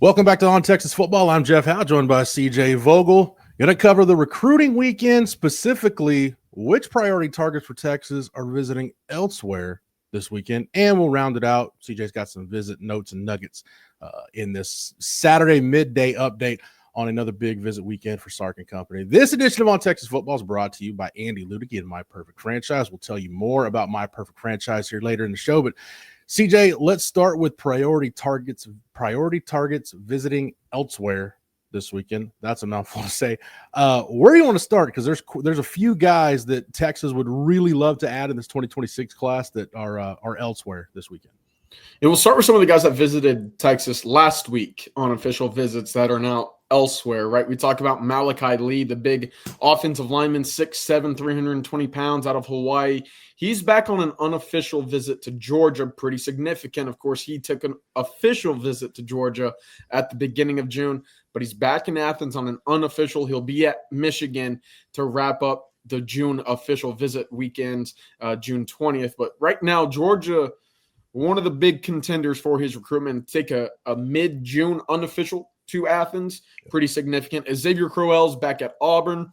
Welcome back to On Texas Football. I'm Jeff Howe, joined by CJ Vogel. Going to cover the recruiting weekend, specifically which priority targets for Texas are visiting elsewhere this weekend, and we'll round it out. CJ's got some visit notes and nuggets in this Saturday midday update on another big visit weekend for Sark & Company. This edition of On Texas Football is brought to you by Andy Ludicky and My Perfect Franchise. We'll tell you more about My Perfect Franchise here later in the show, but CJ, let's start with priority targets visiting elsewhere this weekend. That's a mouthful to say. Where do you want to start? Because there's a few guys that Texas would really love to add in this 2026 class that are elsewhere this weekend. It will start with some of the guys that visited Texas last week on official visits that are now elsewhere, right? We talk about Malachi Lee, the big offensive lineman, 6'7", 320 pounds out of Hawaii. He's back on an unofficial visit to Georgia, pretty significant. Of course, he took an official visit to Georgia at the beginning of June, but he's back in Athens on an unofficial. He'll be at Michigan to wrap up the June official visit weekend, June 20th. But right now, Georgia, one of the big contenders for his recruitment, take a mid-June unofficial to Athens, pretty significant. Xavier Crowell's back at Auburn.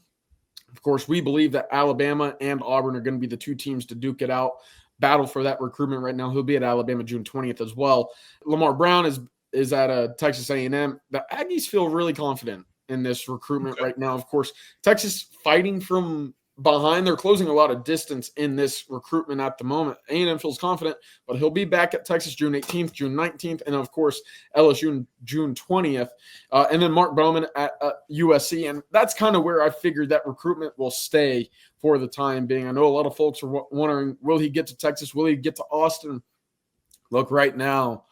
Of course, we believe that Alabama and Auburn are going to be the two teams to duke it out, battle for that recruitment right now. He'll be at Alabama June 20th as well. Lamar Brown is at Texas A&M. The Aggies feel really confident in this recruitment right now. Of course, Texas fighting from behind. They're closing a lot of distance in this recruitment at the moment. A&M feels confident, but he'll be back at Texas June 18th, June 19th, and of course LSU June 20th. And then Mark Bowman at USC. And that's kind of where I figured that recruitment will stay for the time being. I know a lot of folks are wondering, will he get to Texas? Will he get to Austin? Look, right now,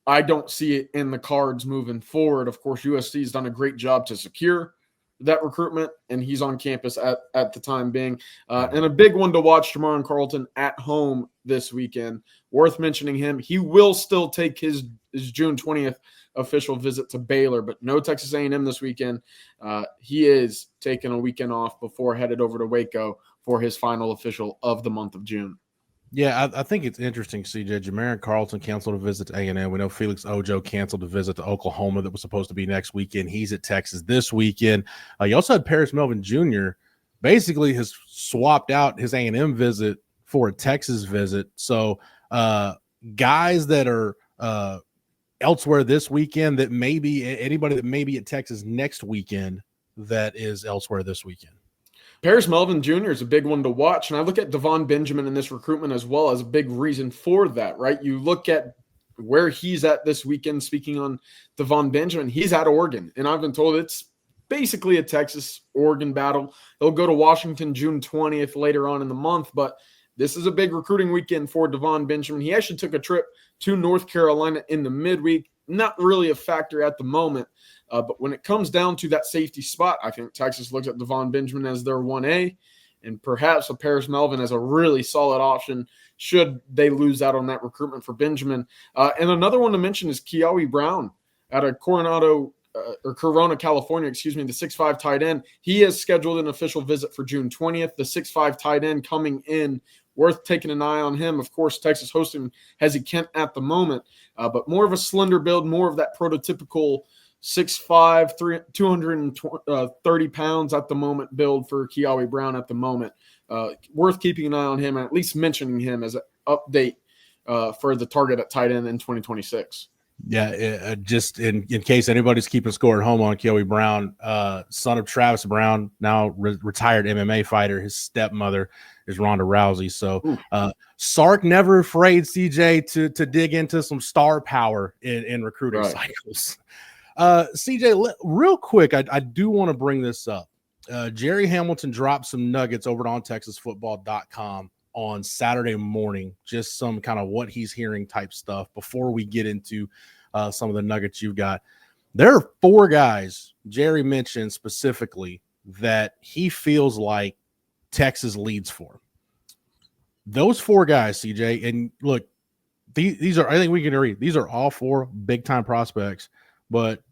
I don't see it in the cards moving forward. Of course, USC has done a great job to secure that recruitment, and he's on campus at the time being. And a big one to watch, Jamarian Carlton at home this weekend. Worth mentioning him. He will still take his June 20th official visit to Baylor, but no Texas A&M this weekend. He is taking a weekend off before headed over to Waco for his final official of the month of June. Yeah, I think it's interesting, CJ. Jamarian Carlton canceled a visit to A&M. We know Felix Ojo canceled a visit to Oklahoma that was supposed to be next weekend. He's at Texas this weekend. You also had Paris Melvin Jr. basically has swapped out his A&M visit for a Texas visit. So guys that are elsewhere this weekend, that maybe anybody that may be at Texas next weekend that is elsewhere this weekend. Paris Melvin Jr. is a big one to watch, and I look at Devon Benjamin in this recruitment as well as a big reason for that, right? You look at where he's at this weekend, speaking on Devon Benjamin, he's at Oregon, and I've been told it's basically a Texas-Oregon battle. They'll go to Washington June 20th later on in the month, but this is a big recruiting weekend for Devon Benjamin. He actually took a trip to North Carolina in the midweek. Not really a factor at the moment, but when it comes down to that safety spot, I think Texas looks at Devon Benjamin as their 1A, and perhaps a Paris Melvin as a really solid option should they lose out on that recruitment for Benjamin. And another one to mention is Kiawe Brown out of Corona, California, the 6'5" tight end. He has scheduled an official visit for June 20th. The 6'5" tight end coming in, worth taking an eye on him. Of course, Texas hosting Hezzy Kent at the moment, but more of a slender build, more of that prototypical 6'5", 230 pounds at the moment build for Kiawe Brown at the moment. Worth keeping an eye on him and at least mentioning him as an update for the target at tight end in 2026. Yeah, just in case anybody's keeping score at home on Kiawe Brown, son of Travis Brown, now retired MMA fighter. His stepmother is Ronda Rousey. So Sark never afraid, CJ, to dig into some star power in recruiting cycles. CJ, real quick, I do want to bring this up. Jerry Hamilton dropped some nuggets over on ontexasfootball.com on Saturday morning, just some kind of what he's hearing type stuff before we get into some of the nuggets you've got. There are 4 guys Jerry mentioned specifically that he feels like Texas leads for. Those 4 guys, CJ, and look, these are, I think we can agree, these are all 4 big-time prospects, but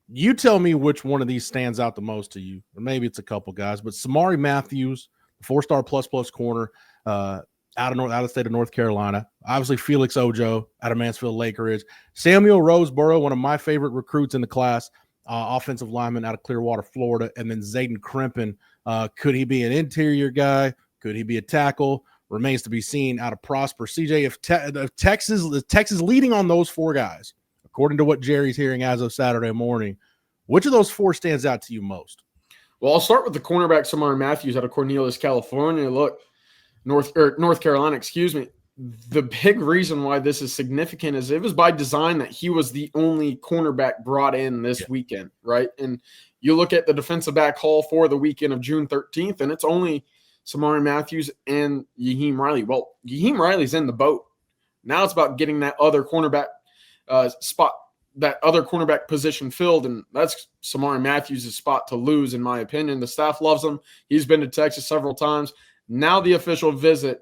you tell me which one of these stands out the most to you, or maybe it's a couple guys, but Samari Matthews, 4-star plus corner, out of state of North Carolina. Obviously, Felix Ojo out of Mansfield Lake Ridge. Samuel Roseboro, one of my favorite recruits in the class, offensive lineman out of Clearwater, Florida. And then Zayden Crimpen. Could he be an interior guy? Could he be a tackle? Remains to be seen out of Prosper. CJ, if Texas leading on those four guys, according to what Jerry's hearing as of Saturday morning, which of those four stands out to you most? Well, I'll start with the cornerback, Samar Matthews out of Cornelius, California. Look, North Carolina, excuse me. The big reason why this is significant is it was by design that he was the only cornerback brought in this weekend, right? And you look at the defensive back haul for the weekend of June 13th, and it's only Samari Matthews and Yaheem Riley. Well, Yaheem Riley's in the boat. Now it's about getting that other cornerback spot, that other cornerback position filled, and that's Samari Matthews' spot to lose, in my opinion. The staff loves him. He's been to Texas several times. Now the official visit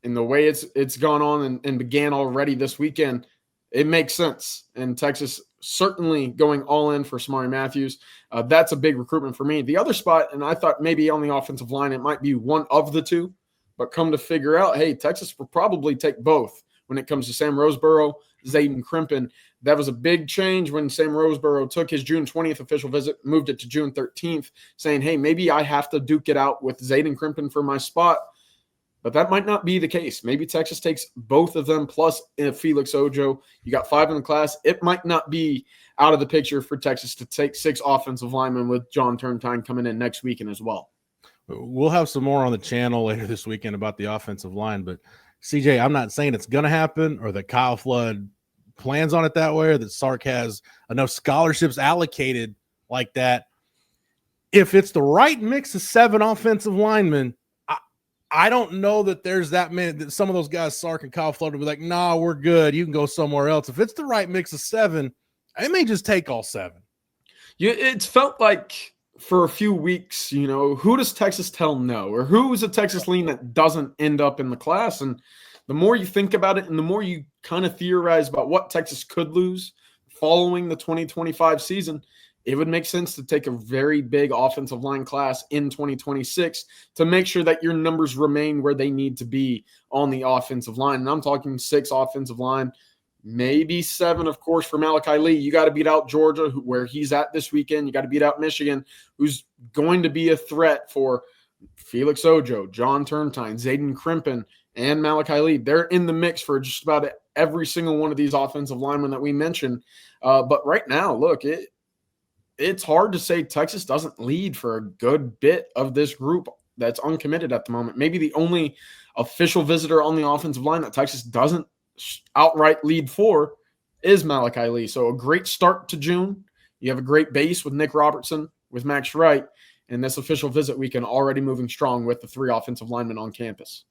and the way it's gone on and began already this weekend, it makes sense. And Texas certainly going all in for Samari Matthews. That's a big recruitment for me. The other spot, and I thought maybe on the offensive line it might be one of the two, but come to figure out, hey, Texas will probably take both when it comes to Sam Roseboro, Zayden Crimpen. That was a big change when Sam Roseboro took his June 20th official visit, moved it to June 13th, saying, hey, maybe I have to duke it out with Zayden Crimpen for my spot. But that might not be the case. Maybe Texas takes both of them plus Felix Ojo. You got 5 in the class. It might not be out of the picture for Texas to take 6 offensive linemen with John Turntine coming in next weekend as well. We'll have some more on the channel later this weekend about the offensive line. But, CJ, I'm not saying it's going to happen or that Kyle Flood plans on it that way or that Sark has enough scholarships allocated like that. If it's the right mix of 7 offensive linemen, I don't know that there's that many that some of those guys, Sark and Kyle Flood, will be like, nah, we're good. You can go somewhere else. If it's the right mix of 7, it may just take all 7. Yeah, it's felt like for a few weeks, who does Texas tell no? Or who is a Texas lean that doesn't end up in the class? And the more you think about it and the more you kind of theorize about what Texas could lose following the 2025 season, it would make sense to take a very big offensive line class in 2026 to make sure that your numbers remain where they need to be on the offensive line. And I'm talking 6 offensive line, maybe 7, of course, for Malachi Lee. You got to beat out Georgia, where he's at this weekend. You got to beat out Michigan, who's going to be a threat for Felix Ojo, John Turntine, Zayden Crimpen, and Malachi Lee. They're in the mix for just about every single one of these offensive linemen that we mentioned. But right now, look, it's hard to say Texas doesn't lead for a good bit of this group that's uncommitted at the moment. Maybe the only official visitor on the offensive line that Texas doesn't outright lead for is Malachi Lee. So a great start to June. You have a great base with Nick Robertson, with Max Wright, and this official visit weekend already moving strong with the 3 offensive linemen on campus.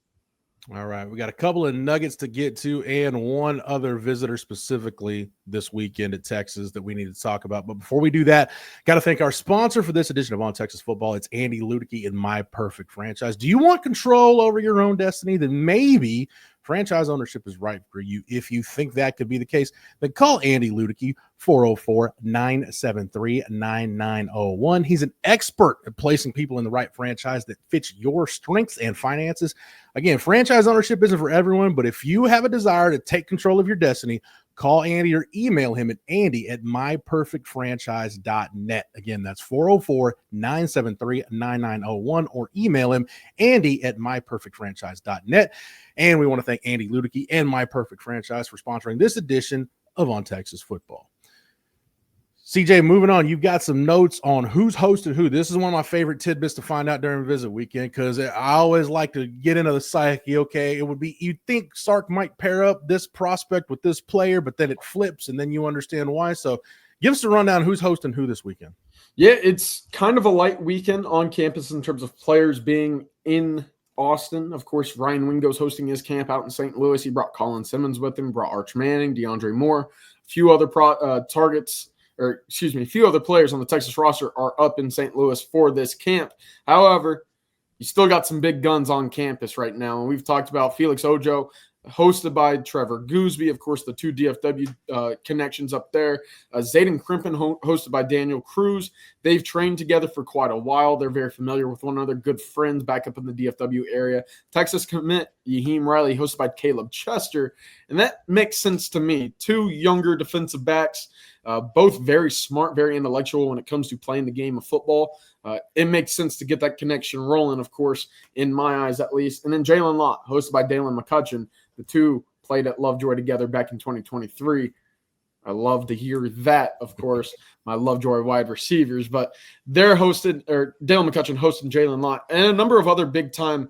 All right, we got a couple of nuggets to get to and one other visitor specifically this weekend at Texas that we need to talk about. But before we do that, got to thank our sponsor for this edition of On Texas Football. It's Andy Ludicky and My Perfect Franchise. Do you want control over your own destiny? Then maybe franchise ownership is right for you. If you think that could be the case, then call Andy Ludicky, 404-973-9901. He's an expert at placing people in the right franchise that fits your strengths and finances. Again, franchise ownership isn't for everyone, but if you have a desire to take control of your destiny, call Andy or email him at andy@myperfectfranchise.net. Again, that's 404-973-9901, or email him, andy@myperfectfranchise.net. And we want to thank Andy Ludicky and My Perfect Franchise for sponsoring this edition of On Texas Football. CJ, moving on, you've got some notes on who's hosted who. This is one of my favorite tidbits to find out during visit weekend because I always like to get into the psyche. Okay, it would be, you'd think Sark might pair up this prospect with this player, but then it flips and then you understand why. So give us a rundown who's hosting who this weekend. Yeah, it's kind of a light weekend on campus in terms of players being in Austin. Of course, Ryan Wingo's hosting his camp out in St. Louis. He brought Colin Simmons with him, brought Arch Manning, DeAndre Moore, a few other a few other players on the Texas roster are up in St. Louis for this camp. However, you still got some big guns on campus right now. And we've talked about Felix Ojo, hosted by Trevor Gooseby. Of course, the two DFW connections up there. Zayden Crimpen, hosted by Daniel Cruz. They've trained together for quite a while. They're very familiar with one another, good friends back up in the DFW area. Texas commit Yaheem Riley, hosted by Caleb Chester. And that makes sense to me. Two younger defensive backs, both very smart, very intellectual when it comes to playing the game of football. It makes sense to get that connection rolling, of course, in my eyes at least. And then Jaylen Lot, hosted by Dalen McCutcheon. The two played at Lovejoy together back in 2023. I love to hear that, of course, my Lovejoy wide receivers. But they're hosted, or Dalen McCutcheon hosted Jaylen Lot, and a number of other big-time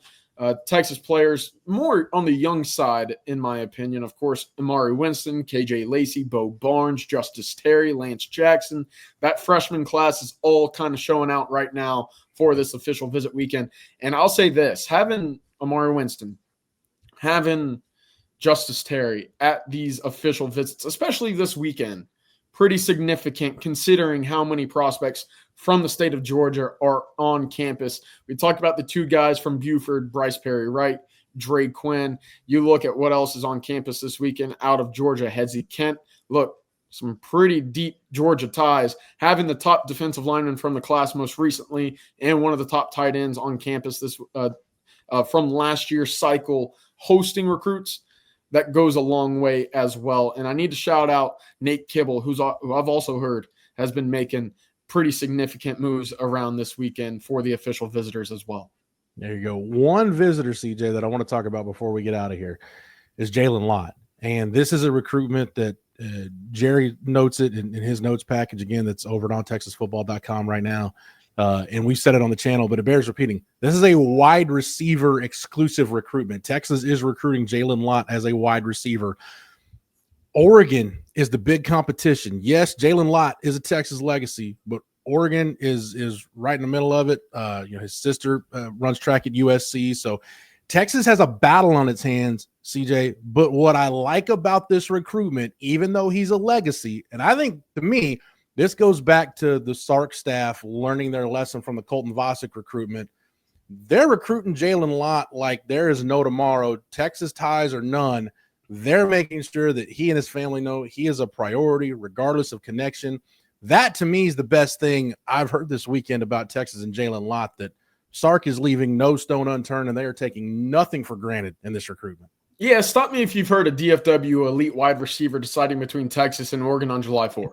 Texas players, more on the young side, in my opinion. Of course, Amari Winston, KJ Lacey, Bo Barnes, Justice Terry, Lance Jackson. That freshman class is all kind of showing out right now for this official visit weekend. And I'll say this, having Amari Winston, having Justice Terry at these official visits, especially this weekend, pretty significant considering how many prospects from the state of Georgia are on campus. We talked about the two guys from Buford, Bryce Perry Wright, Dre Quinn. You look at what else is on campus this weekend out of Georgia, Hedzie Kent. Look, some pretty deep Georgia ties. Having the top defensive lineman from the class most recently and one of the top tight ends on campus this from last year's cycle hosting recruits, that goes a long way as well. And I need to shout out Nate Kibble, who I've also heard has been making pretty significant moves around this weekend for the official visitors as well. There you go. One visitor, CJ, that I want to talk about before we get out of here is Jaylen Lot. And this is a recruitment that Jerry notes it in his notes package, again, that's over at ontexasfootball.com right now. And we said it on the channel, but it bears repeating. This is a wide receiver exclusive recruitment. Texas is recruiting Jaylen Lot as a wide receiver. Oregon is the big competition. Yes, Jaylen Lot is a Texas legacy, but Oregon is right in the middle of it. His sister runs track at USC. So Texas has a battle on its hands, CJ. But what I like about this recruitment, even though he's a legacy, and I think to me, this goes back to the Sark staff learning their lesson from the Colton Vasek recruitment. They're recruiting Jaylen Lot like there is no tomorrow. Texas ties or none. They're making sure that he and his family know he is a priority regardless of connection. That, to me, is the best thing I've heard this weekend about Texas and Jaylen Lot, that Sark is leaving no stone unturned and they are taking nothing for granted in this recruitment. Yeah, stop me if you've heard a DFW elite wide receiver deciding between Texas and Oregon on July 4th.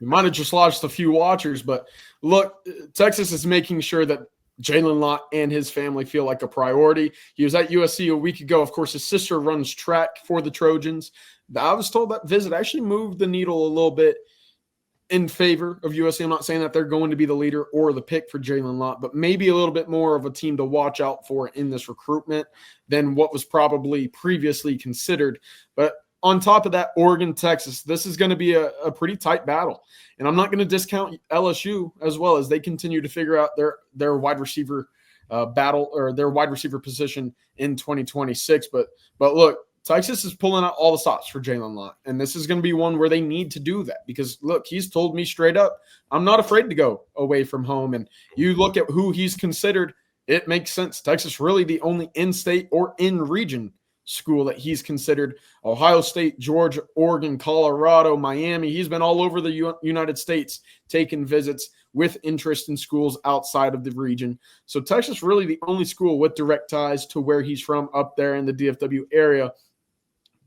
You might have just lost a few watchers, but look, Texas is making sure that Jaylen Lot and his family feel like a priority. He was at USC a week ago. Of course, his sister runs track for the Trojans. I was told that visit actually moved the needle a little bit in favor of USC. I'm not saying that they're going to be the leader or the pick for Jaylen Lot, but maybe a little bit more of a team to watch out for in this recruitment than what was probably previously considered. But on top of that, Oregon, Texas, this is going to be a pretty tight battle. And I'm not going to discount LSU as well as they continue to figure out their wide receiver battle or their wide receiver position in 2026. But look, Texas is pulling out all the stops for Jaylen Lot. And this is going to be one where they need to do that because, look, he's told me straight up, I'm not afraid to go away from home. And you look at who he's considered, it makes sense. Texas really the only in-state or in-region school that he's considered. Ohio State, Georgia, Oregon, Colorado, Miami. He's been all over the United States taking visits with interest in schools outside of the region. So Texas really the only school with direct ties to where he's from up there in the DFW area.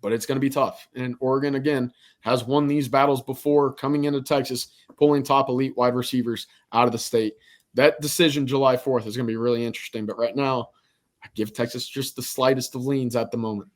But it's going to be tough. And Oregon, again, has won these battles before coming into Texas, pulling top elite wide receivers out of the state. That decision July 4th is going to be really interesting. But right now, I give Texas just the slightest of leans at the moment.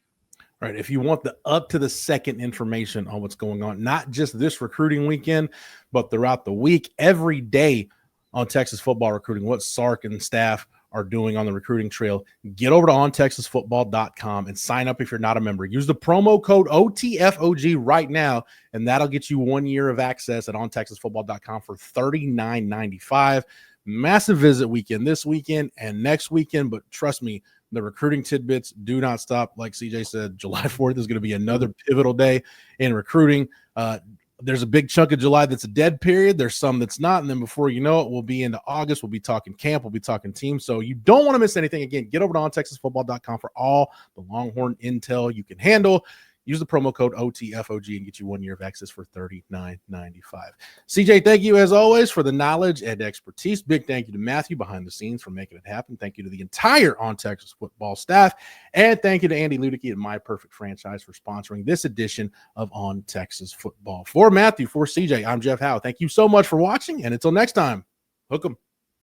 Right. If you want the up to the second information on what's going on, not just this recruiting weekend, but throughout the week, every day on Texas football recruiting, what Sark and staff are doing on the recruiting trail, get over to ontexasfootball.com and sign up if you're not a member. Use the promo code OTFOG right now, and that'll get you 1 year of access at ontexasfootball.com for $39.95. Massive visit weekend this weekend and next weekend, but trust me, the recruiting tidbits do not stop. Like CJ said, July 4th is going to be another pivotal day in recruiting. there's a big chunk of July that's a dead period. There's some that's not. And then before you know it, we'll be into August. We'll be talking camp. We'll be talking teams. So you don't want to miss anything. Again, get over to ontexasfootball.com for all the Longhorn intel you can handle. Use the promo code OTFOG and get you 1 year of access for $39.95. CJ, thank you as always for the knowledge and expertise. Big thank you to Matthew behind the scenes for making it happen. Thank you to the entire On Texas Football staff. And thank you to Andy Ludicky and My Perfect Franchise for sponsoring this edition of On Texas Football. For Matthew, for CJ, I'm Jeff Howe. Thank you so much for watching. And until next time, hook 'em.